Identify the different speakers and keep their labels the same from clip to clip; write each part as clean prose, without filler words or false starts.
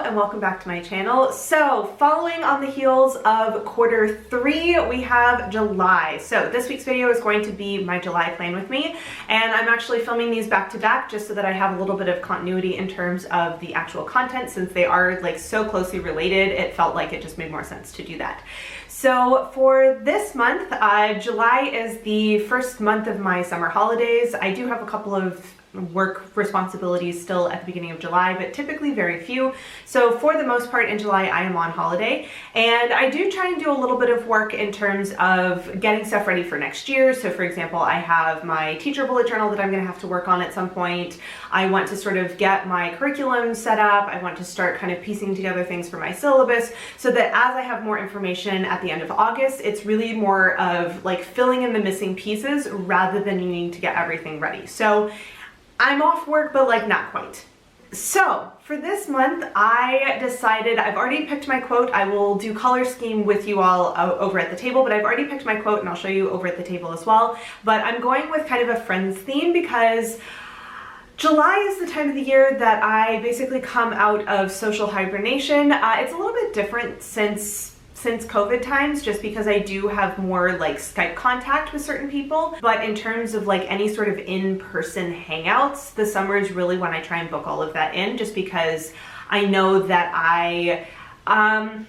Speaker 1: and welcome back to my channel. So following on the heels of quarter 3, we have July. So this week's video is going to be my July plan with me, and I'm actually filming these back to back just so that I have a little bit of continuity in terms of the actual content. Since they are like so closely related, it felt like it just made more sense to do that. So for this month, July is the first month of my summer holidays. I do have a couple of work responsibilities still at the beginning of July, but typically very few. So for the most part in July, I am on holiday, and I do try and do a little bit of work in terms of getting stuff ready for next year. So for example, I have my teacher bullet journal that I'm going to have to work on at some point. I want to sort of get my curriculum set up. I want to start kind of piecing together things for my syllabus so that as I have more information at the end of August, it's really more of like filling in the missing pieces rather than needing to get everything ready. So I'm off work, but like not quite. So for this month, I decided, I've already picked my quote. I will do color scheme with you all over at the table, but I've already picked my quote and I'll show you over at the table as well. But I'm going with kind of a Friends theme because July is the time of the year that I basically come out of social hibernation. It's a little bit different since COVID times, just because I do have more like Skype contact with certain people. But in terms of like any sort of in-person hangouts, the summer is really when I try and book all of that in, just because I know that I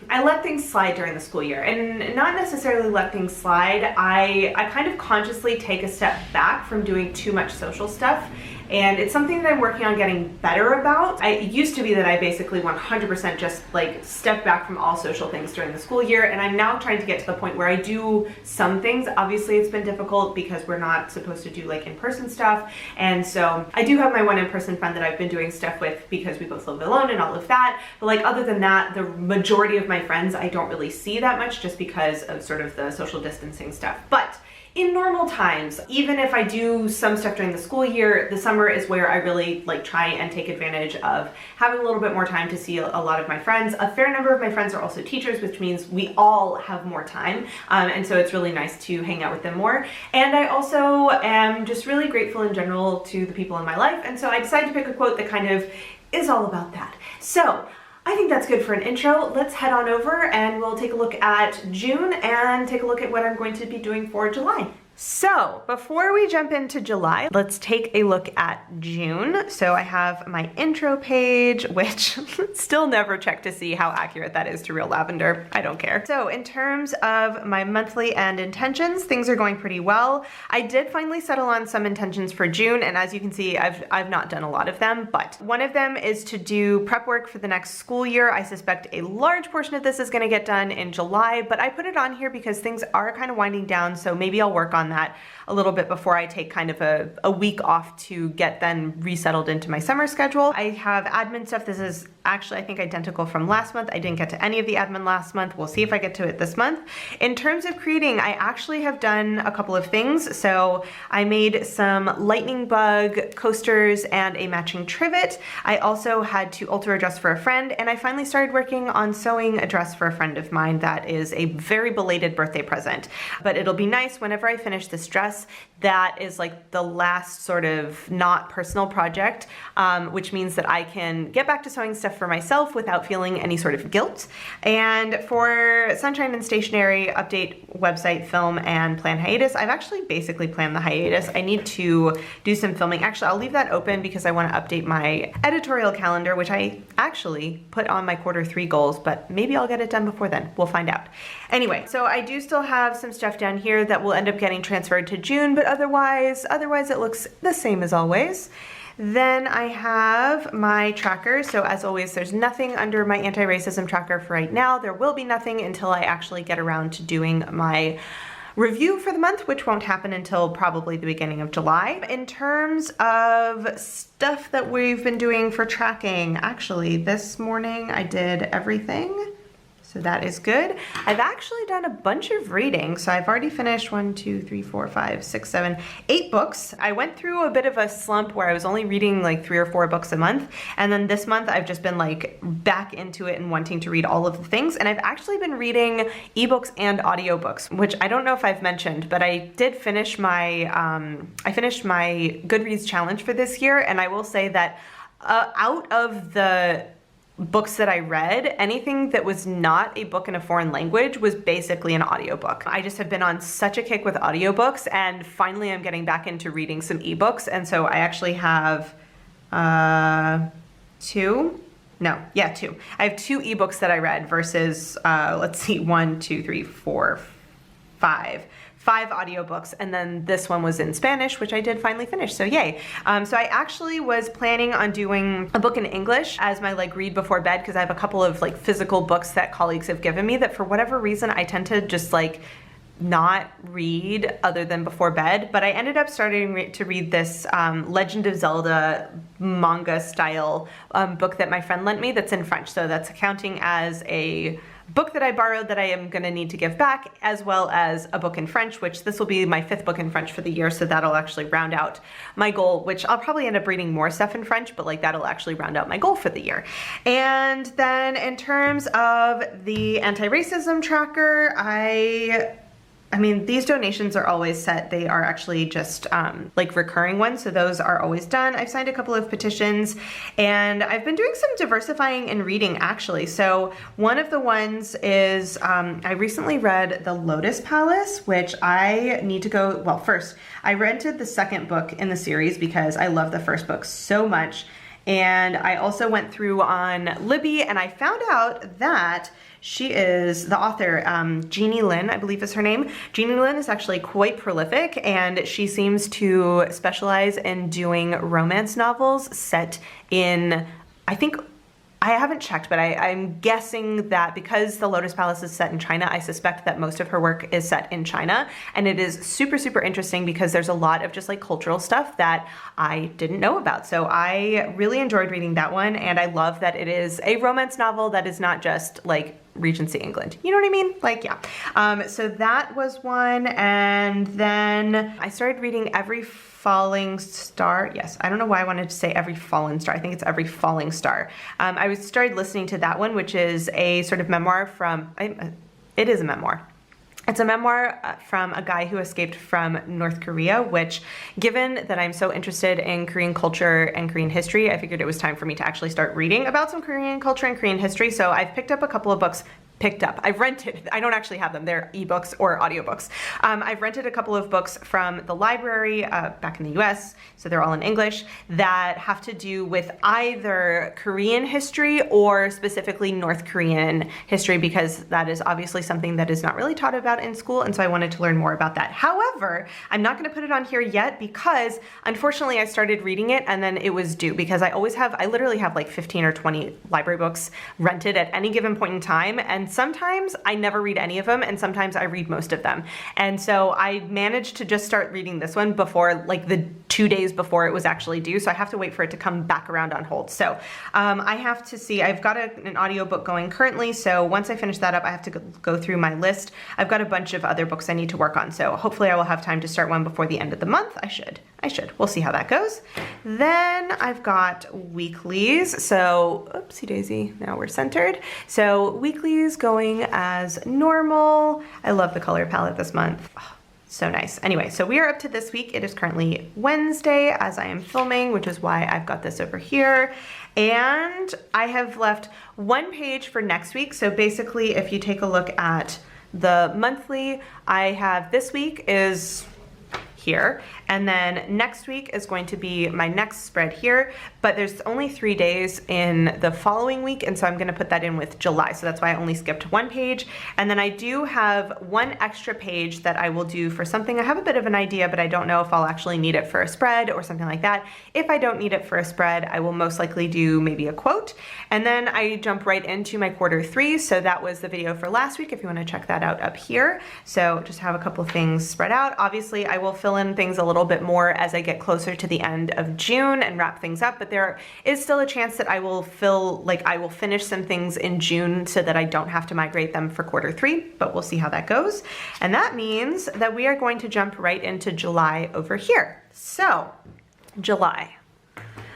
Speaker 1: let things slide during the school year, and not necessarily let things slide. I kind of consciously take a step back from doing too much social stuff, and it's something that I'm working on getting better about. It used to be that I basically 100% just like stepped back from all social things during the school year, and I'm now trying to get to the point where I do some things. Obviously it's been difficult because we're not supposed to do like in-person stuff, and so I do have my one in-person friend that I've been doing stuff with because we both live alone and all of that, but like other than that, the majority of my friends I don't really see that much just because of sort of the social distancing stuff. But in normal times, even if I do some stuff during the school year, the summer is where I really like try and take advantage of having a little bit more time to see a lot of my friends. A fair number of my friends are also teachers, which means we all have more time. And so it's really nice to hang out with them more. And I also am just really grateful in general to the people in my life. And so I decided to pick a quote that kind of is all about that. So I think that's good for an intro. Let's head on over and we'll take a look at June and take a look at what I'm going to be doing for July. So before we jump into July, let's take a look at June. So I have my intro page, which still never check to see how accurate that is to real lavender. I don't care. So in terms of my monthly and intentions, things are going pretty well. I did finally settle on some intentions for June, and as you can see, I've not done a lot of them, but one of them is to do prep work for the next school year. I suspect a large portion of this is going to get done in July, but I put it on here because things are kind of winding down, so maybe I'll work on that a little bit before I take kind of a week off to get then resettled into my summer schedule. I have admin stuff. This is actually, I think, identical from last month. I didn't get to any of the admin last month. We'll see if I get to it this month. In terms of creating, I actually have done a couple of things. So I made some lightning bug coasters and a matching trivet. I also had to alter a dress for a friend, and I finally started working on sewing a dress for a friend of mine that is a very belated birthday present. But it'll be nice whenever I finish this dress. That is like the last sort of not personal project, which means that I can get back to sewing stuff for myself without feeling any sort of guilt. And for Sunshine and Stationery, update website, film, and plan hiatus, I've actually basically planned the hiatus. I need to do some filming. Actually, I'll leave that open because I want to update my editorial calendar, which I actually put on my quarter 3 goals, but maybe I'll get it done before then. We'll find out. Anyway, so I do still have some stuff down here that will end up getting transferred to June, but otherwise it looks the same as always. Then I have my tracker. So as always, there's nothing under my anti-racism tracker for right now. There will be nothing until I actually get around to doing my review for the month, which won't happen until probably the beginning of July. In terms of stuff that we've been doing for tracking, actually this morning I did everything. So that is good. I've actually done a bunch of reading. So I've already finished 1, 2, 3, 4, 5, 6, 7, 8 books. I went through a bit of a slump where I was only reading like 3 or 4 books a month. And then this month I've just been like back into it and wanting to read all of the things. And I've actually been reading ebooks and audiobooks, which I don't know if I've mentioned, but I did finish my, Goodreads challenge for this year. And I will say that out of the books that I read, anything that was not a book in a foreign language was basically an audiobook. I just have been on such a kick with audiobooks, and finally I'm getting back into reading some ebooks, and so I actually have two. I have 2 ebooks that I read versus, let's see, 1, 2, 3, 4, 5 audiobooks, and then this one was in Spanish, which I did finally finish, so yay. So I actually was planning on doing a book in English as my like read before bed, because I have a couple of like physical books that colleagues have given me that for whatever reason I tend to just like not read other than before bed, but I ended up starting to read this Legend of Zelda manga style book that my friend lent me that's in French, so that's counting as a book that I borrowed that I am going to need to give back, as well as a book in French, which this will be my 5th book in French for the year, so that'll actually round out my goal, which I'll probably end up reading more stuff in French, but like that'll actually round out my goal for the year. And then in terms of the anti-racism tracker, I mean, these donations are always set. They are actually just like recurring ones, so those are always done. I've signed a couple of petitions, and I've been doing some diversifying in reading actually. So one of the ones is I recently read The Lotus Palace, which I need to go, well, first, I rented the 2nd book in the series because I love the 1st book so much. And I also went through on Libby, and I found out that she is the author, Jeannie Lin, I believe is her name. Jeannie Lin is actually quite prolific, and she seems to specialize in doing romance novels set in, I think, I haven't checked, but I'm guessing that because The Lotus Palace is set in China, I suspect that most of her work is set in China. And it is super, super interesting because there's a lot of just like cultural stuff that I didn't know about. So I really enjoyed reading that one. And I love that it is a romance novel that is not just like Regency England. You know what I mean? Like, yeah. So that was one. And then I started reading Every Falling Star. Yes, I don't know why I wanted to say Every Fallen Star. I think it's Every Falling Star. I started listening to that one, which is a sort of memoir from, it is a memoir. It's a memoir from a guy who escaped from North Korea, which, given that I'm so interested in Korean culture and Korean history, I figured it was time for me to actually start reading about some Korean culture and Korean history. So I've picked up a couple of books. I've rented, I don't actually have them, they're ebooks or audiobooks. I've rented a couple of books from the library back in the US, so they're all in English, that have to do with either Korean history or specifically North Korean history, because that is obviously something that is not really taught about in school, and so I wanted to learn more about that. However, I'm not gonna put it on here yet because unfortunately I started reading it and then it was due, because I literally have like 15 or 20 library books rented at any given point in time, and sometimes I never read any of them, and sometimes I read most of them. And so I managed to just start reading this one before, like the 2 days before it was actually due, so I have to wait for it to come back around on hold. So I have to see, I've got an audiobook going currently, so once I finish that up, I have to go through my list. I've got a bunch of other books I need to work on, so hopefully I will have time to start one before the end of the month. I should. We'll see how that goes. Then I've got weeklies. So, oopsie daisy, now we're centered. So weeklies going as normal. I love the color palette this month. Oh, so nice. Anyway, so we are up to this week. It is currently Wednesday as I am filming, which is why I've got this over here. And I have left one page for next week. So basically, if you take a look at the monthly, I have this week is here, and then next week is going to be my next spread here, but there's only 3 days in the following week, and so I'm going to put that in with July, so that's why I only skipped one page. And then I do have one extra page that I will do for something. I have a bit of an idea, but I don't know if I'll actually need it for a spread or something like that. If I don't need it for a spread, I will most likely do maybe a quote, and then I jump right into my quarter 3. So that was the video for last week if you want to check that out up here. So just have a couple of things spread out. Obviously I will fill in things a little bit more as I get closer to the end of June and wrap things up, but there is still a chance that I will finish some things in June so that I don't have to migrate them for quarter 3, but we'll see how that goes. And that means that we are going to jump right into July over here. So July.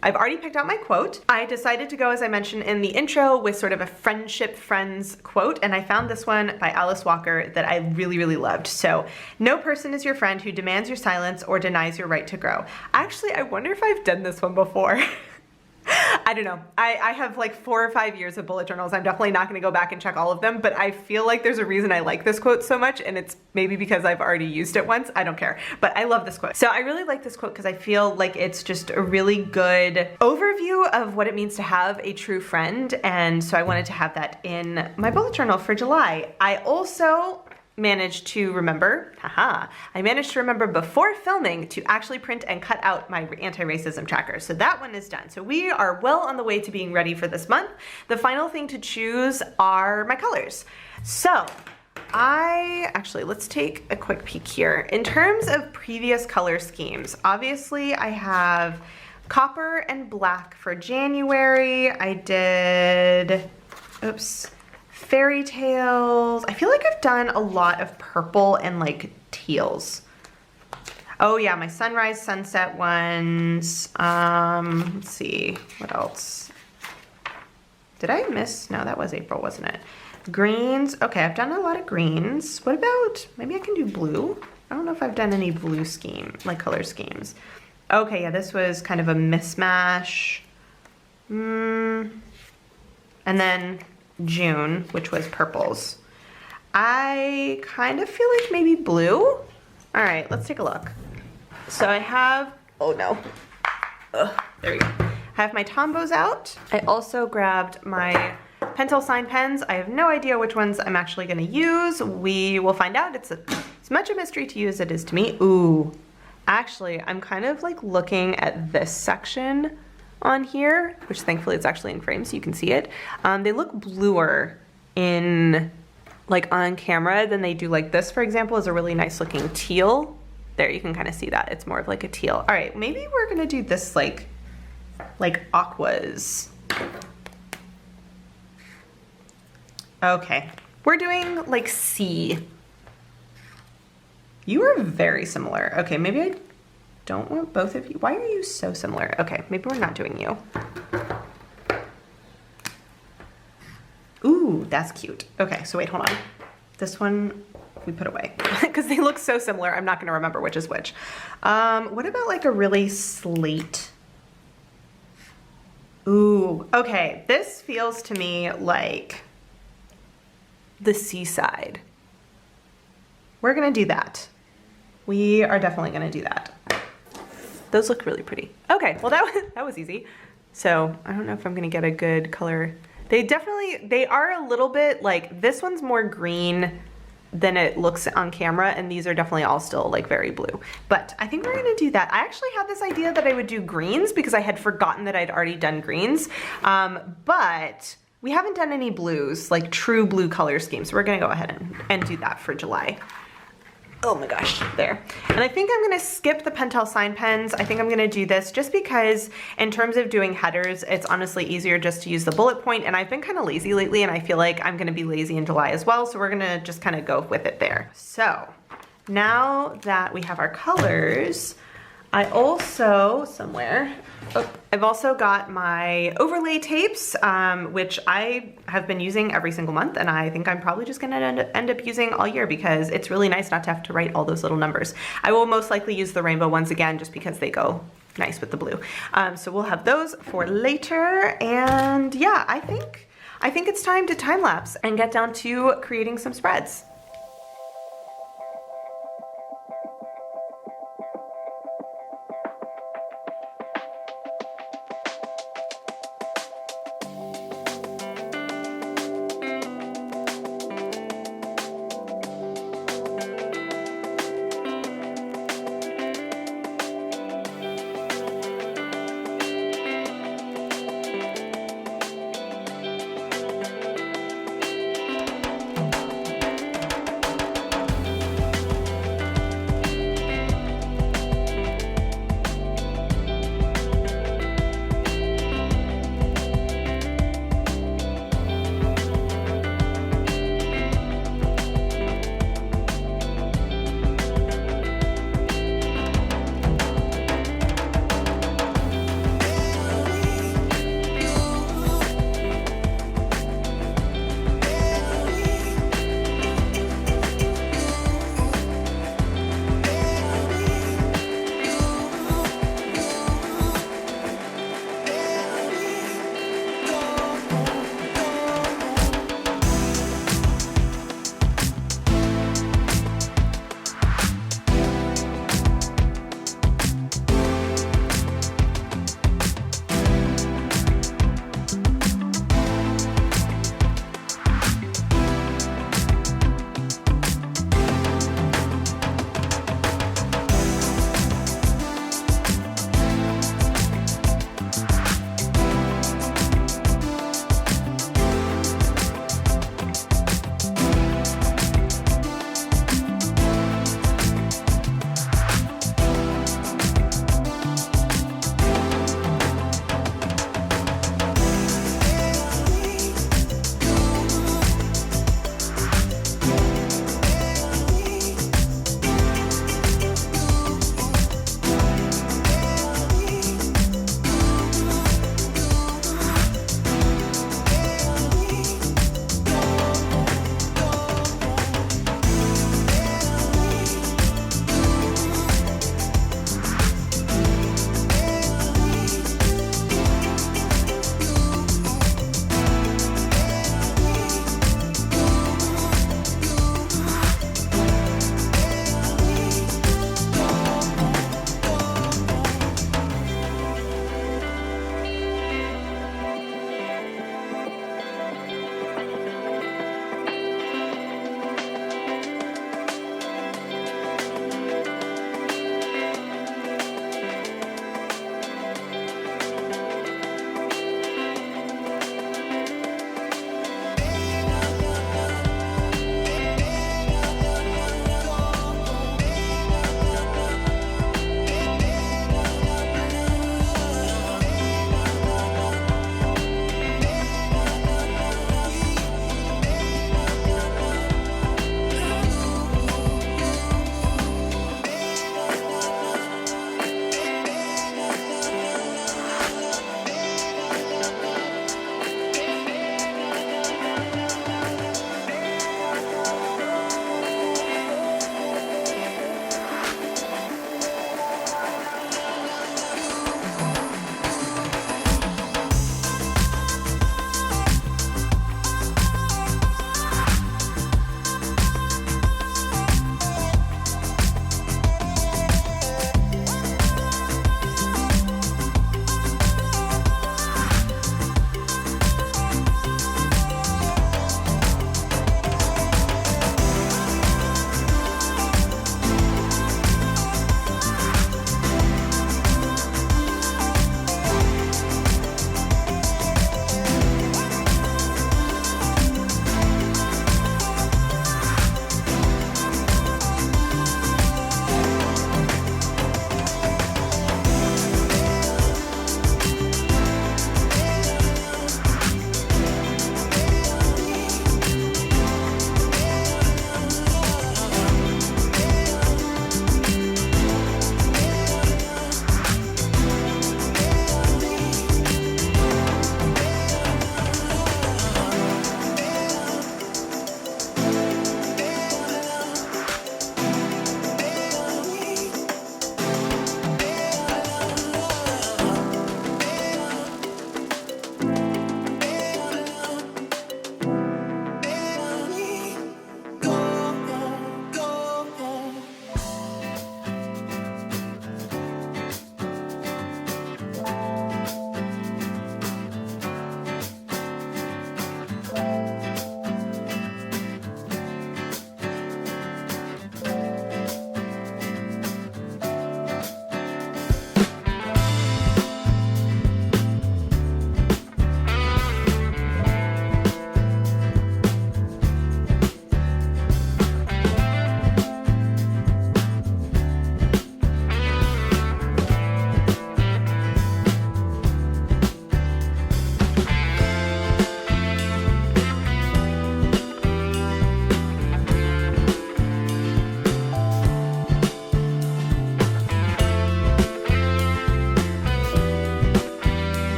Speaker 1: I've already picked out my quote. I decided to go, as I mentioned in the intro, with sort of a friendship friends quote, and I found this one by Alice Walker that I really, really loved. So, no person is your friend who demands your silence or denies your right to grow. Actually, I wonder if I've done this one before. I don't know. I have like 4 or 5 years of bullet journals. I'm definitely not gonna go back and check all of them, but I feel like there's a reason I like this quote so much, and it's maybe because I've already used it once. I don't care, but I love this quote. So I really like this quote because I feel like it's just a really good overview of what it means to have a true friend, and so I wanted to have that in my bullet journal for July. I also managed to remember, I managed to remember before filming to actually print and cut out my anti-racism tracker. So that one is done. So we are well on the way to being ready for this month. The final thing to choose are my colors. So let's take a quick peek here. In terms of previous color schemes, obviously I have copper and black for January. I did, fairy tales. I feel like I've done a lot of purple and like teals. Oh yeah, my sunrise, sunset ones. Let's see, what else? Did I miss? No, that was April, wasn't it? Greens. Okay, I've done a lot of greens. What about, maybe I can do blue? I don't know if I've done any blue color schemes. Okay, yeah, this was kind of a mismatch. And then June, which was purples. I kind of feel like maybe blue. All right, let's take a look. So I have, oh no. There we go. I have my Tombows out. I also grabbed my Pentel sign pens. I have no idea which ones I'm actually gonna use. We will find out. It's as much a mystery to you as it is to me. Ooh, actually, I'm kind of like looking at this section on here, which thankfully it's actually in frame so you can see it. They look bluer in like on camera than they do like this, for example, is a really nice looking teal. There, you can kind of see that. It's more of like a teal. All right, maybe we're gonna do this like aquas. Okay, we're doing like sea. You are very similar. Okay, maybe I don't want both of you. Why are you so similar? Okay, maybe we're not doing you. Ooh, that's cute. Okay, so wait, hold on. This one we put away because they look so similar. I'm not gonna remember which is which. What about like a really slate? Ooh, okay. This feels to me like the seaside. We're gonna do that. We are definitely gonna do that. Those look really pretty. Okay, well that was easy. So I don't know if I'm gonna get a good color. They are a little bit like, this one's more green than it looks on camera, and these are definitely all still like very blue. But I think we're gonna do that. I actually had this idea that I would do greens because I had forgotten that I'd already done greens. But we haven't done any blues, like true blue color schemes. So we're gonna go ahead and do that for July. Oh my gosh, there. And I think I'm gonna skip the Pentel sign pens. I think I'm gonna do this just because in terms of doing headers, it's honestly easier just to use the bullet point, and I've been kind of lazy lately, and I feel like I'm gonna be lazy in July as well, so we're gonna just kind of go with it there. So now that we have our colors, I also, I've also got my overlay tapes, which I have been using every single month, and I think I'm probably just gonna end up using all year because it's really nice not to have to write all those little numbers. I will most likely use the rainbow ones again just because they go nice with the blue. So we'll have those for later, and yeah, I think it's time to time lapse and get down to creating some spreads.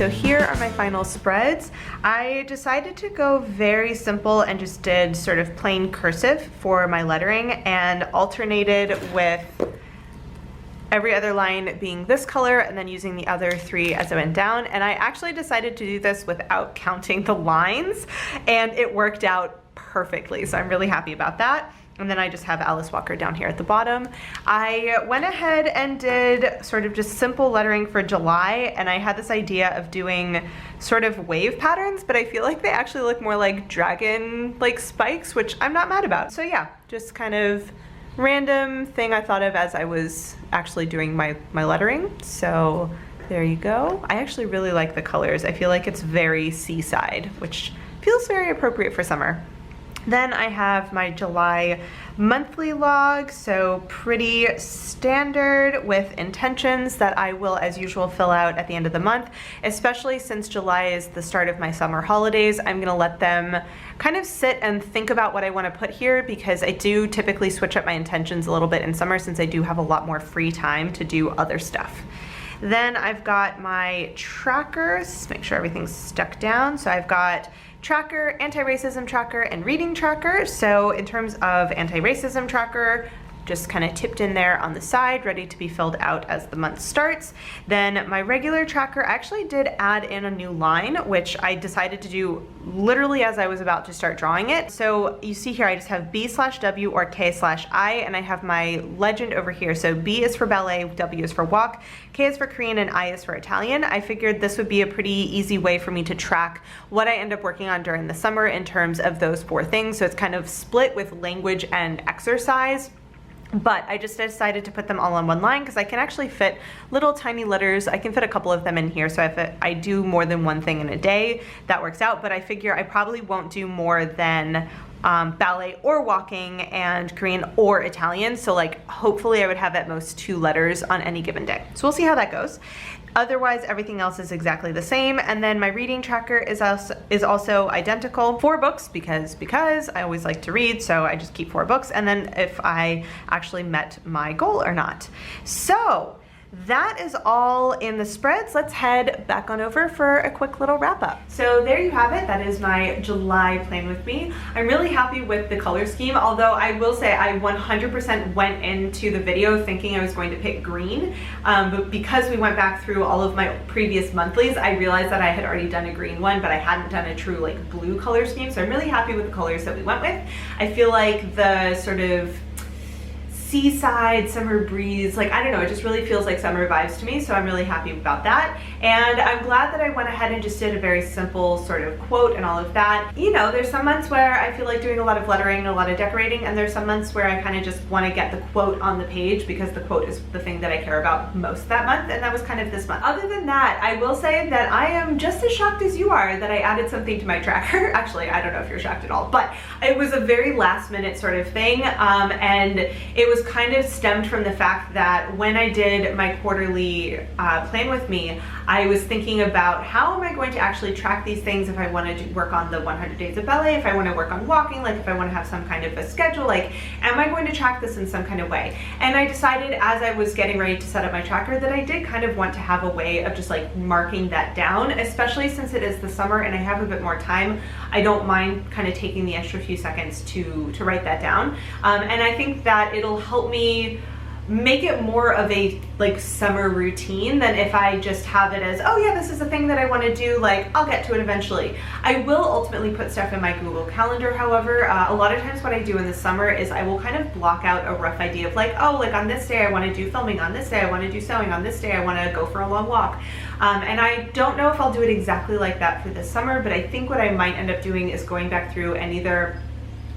Speaker 1: So here are my final spreads. I decided to go very simple and just did sort of plain cursive for my lettering and alternated with every other line being this color and then using the other 3 as I went down. And I actually decided to do this without counting the lines, and it worked out perfectly. So I'm really happy about that. And then I just have Alice Walker down here at the bottom. I went ahead and did sort of just simple lettering for July, and I had this idea of doing sort of wave patterns, but I feel like they actually look more like dragon like spikes, which I'm not mad about. So yeah, just kind of random thing I thought of as I was actually doing my lettering. So there you go. I actually really like the colors. I feel like it's very seaside, which feels very appropriate for summer. Then I have my July monthly log, so pretty standard with intentions that I will, as usual, fill out at the end of the month, especially since July is the start of my summer holidays. I'm gonna let them kind of sit and think about what I wanna put here, because I do typically switch up my intentions a little bit in summer since I do have a lot more free time to do other stuff. Then I've got my trackers, make sure everything's stuck down. So I've got tracker, anti-racism tracker, and reading tracker. So in terms of anti-racism tracker, just kind of tipped in there on the side, ready to be filled out as the month starts. Then my regular tracker, I actually did add in a new line, which I decided to do literally as I was about to start drawing it. So you see here, I just have B/W or K/I, and I have my legend over here. So B is for ballet, W is for walk, K is for Korean, and I is for Italian. I figured this would be a pretty easy way for me to track what I end up working on during the summer in terms of those 4 things. So it's kind of split with language and exercise. But I just decided to put them all on one line because I can actually fit little tiny letters. I can fit a couple of them in here, so if I do more than one thing in a day, that works out. But I figure I probably won't do more than ballet or walking and Korean or Italian. So like hopefully I would have at most 2 letters on any given day. So we'll see how that goes. Otherwise, everything else is exactly the same. And then my reading tracker is also identical. 4 books because I always like to read, so I just keep 4 books. And then if I actually met my goal or not. So that is all in the spreads. Let's head back on over for a quick little wrap up. So there you have it. That is my July plan with me. I'm really happy with the color scheme, although I will say I 100% went into the video thinking I was going to pick green, but because we went back through all of my previous monthlies, I realized that I had already done a green one, but I hadn't done a true like blue color scheme. So I'm really happy with the colors that we went with. I feel like the sort of seaside, summer breeze, like I don't know, it just really feels like summer vibes to me, so I'm really happy about that. And I'm glad that I went ahead and just did a very simple sort of quote and all of that. You know, there's some months where I feel like doing a lot of lettering and a lot of decorating, and there's some months where I kind of just want to get the quote on the page because the quote is the thing that I care about most that month, and that was kind of this month. Other than that, I will say that I am just as shocked as you are that I added something to my tracker. Actually, I don't know if you're shocked at all, but it was a very last minute sort of thing, and it was kind of stemmed from the fact that when I did my quarterly plan with me, I was thinking about how am I going to actually track these things if I want to work on the 100 days of ballet, if I want to work on walking, like if I want to have some kind of a schedule, like am I going to track this in some kind of way? And I decided as I was getting ready to set up my tracker that I did kind of want to have a way of just like marking that down, especially since it is the summer and I have a bit more time. I don't mind kind of taking the extra few seconds to write that down. And I think that it'll help me make it more of a like summer routine than if I just have it as, oh yeah, this is a thing that I want to do, like I'll get to it eventually. I will ultimately put stuff in my Google Calendar, however. A lot of times what I do in the summer is I will kind of block out a rough idea of like, oh, like on this day I want to do filming, on this day I want to do sewing, on this day I want to go for a long walk. And I don't know if I'll do it exactly like that for this summer, but I think what I might end up doing is going back through and either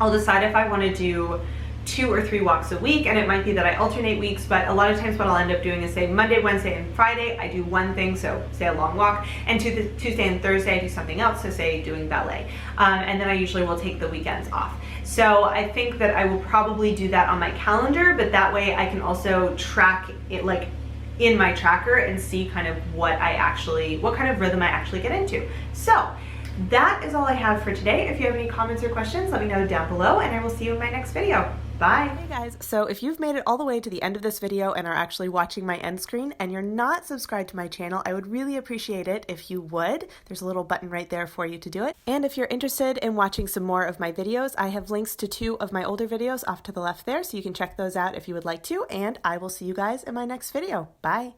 Speaker 1: I'll decide if I want to do 2 or 3 walks a week, and it might be that I alternate weeks, but a lot of times what I'll end up doing is say Monday, Wednesday, and Friday I do one thing, so say a long walk, and Tuesday and Thursday I do something else, so say doing ballet, and then I usually will take the weekends off. So I think that I will probably do that on my calendar, but that way I can also track it like in my tracker and see kind of what kind of rhythm I actually get into. So that is all I have for today. If you have any comments or questions, let me know down below, and I will see you in my next video. Bye. Hey guys, so if you've made it all the way to the end of this video and are actually watching my end screen and you're not subscribed to my channel, I would really appreciate it if you would. There's a little button right there for you to do it. And if you're interested in watching some more of my videos, I have links to 2 of my older videos off to the left there, so you can check those out if you would like to, and I will see you guys in my next video. Bye.